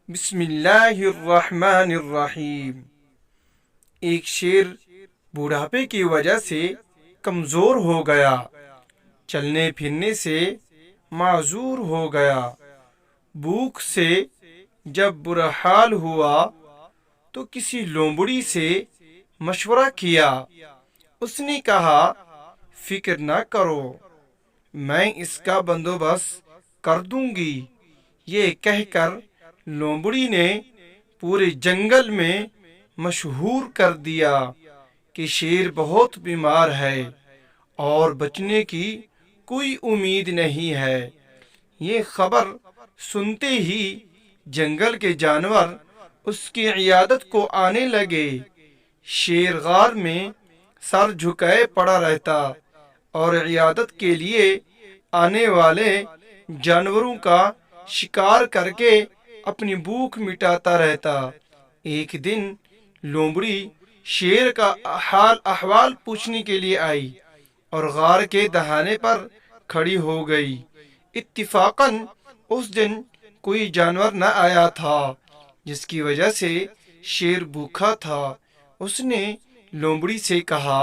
بسم اللہ الرحمن الرحیم۔ ایک شیر بوڑھاپے کی وجہ سے کمزور ہو گیا، چلنے پھرنے سے معذور ہو گیا۔ بھوک سے جب برا حال ہوا تو کسی لومڑی سے مشورہ کیا۔ اس نے کہا فکر نہ کرو، میں اس کا بندوبست کر دوں گی۔ یہ کہہ کر لومڑی نے پورے جنگل میں مشہور کر دیا کہ شیر بہت بیمار ہے اور بچنے کی کوئی امید نہیں ہے۔ یہ خبر سنتے ہی جنگل کے جانور اس کی عیادت کو آنے لگے۔ شیر غار میں سر جھکائے پڑا رہتا اور عیادت کے لیے آنے والے جانوروں کا شکار کر کے اپنی بھوک مٹاتا رہتا۔ ایک دن لومڑی شیر کا حال احوال پوچھنے کے لیے آئی اور غار کے دہانے پر کھڑی ہو گئی۔ اتفاقاً اس دن کوئی جانور نہ آیا تھا، جس کی وجہ سے شیر بھوکا تھا۔ اس نے لومڑی سے کہا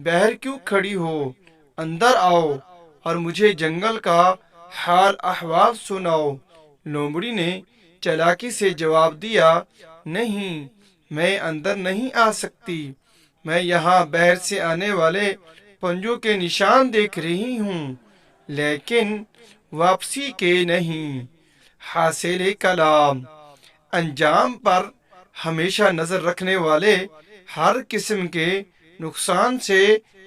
باہر کیوں کھڑی ہو، اندر آؤ اور مجھے جنگل کا حال احوال سناؤ۔ لومڑی نے چالاکی سے جواب دیا نہیں، میں اندر نہیں آ سکتی، میں یہاں باہر سے آنے والے پنجوں کے نشان دیکھ رہی ہوں لیکن واپسی کے نہیں۔ حاصل کلام: انجام پر ہمیشہ نظر رکھنے والے ہر قسم کے نقصان سے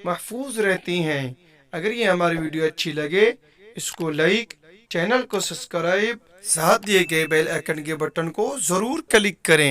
محفوظ رہتی ہیں۔ اگر یہ ہماری ویڈیو اچھی لگے اس کو لائک، چینل کو سبسکرائب، ساتھ دیے گئے بیل آئیکن کے بٹن کو ضرور کلک کریں۔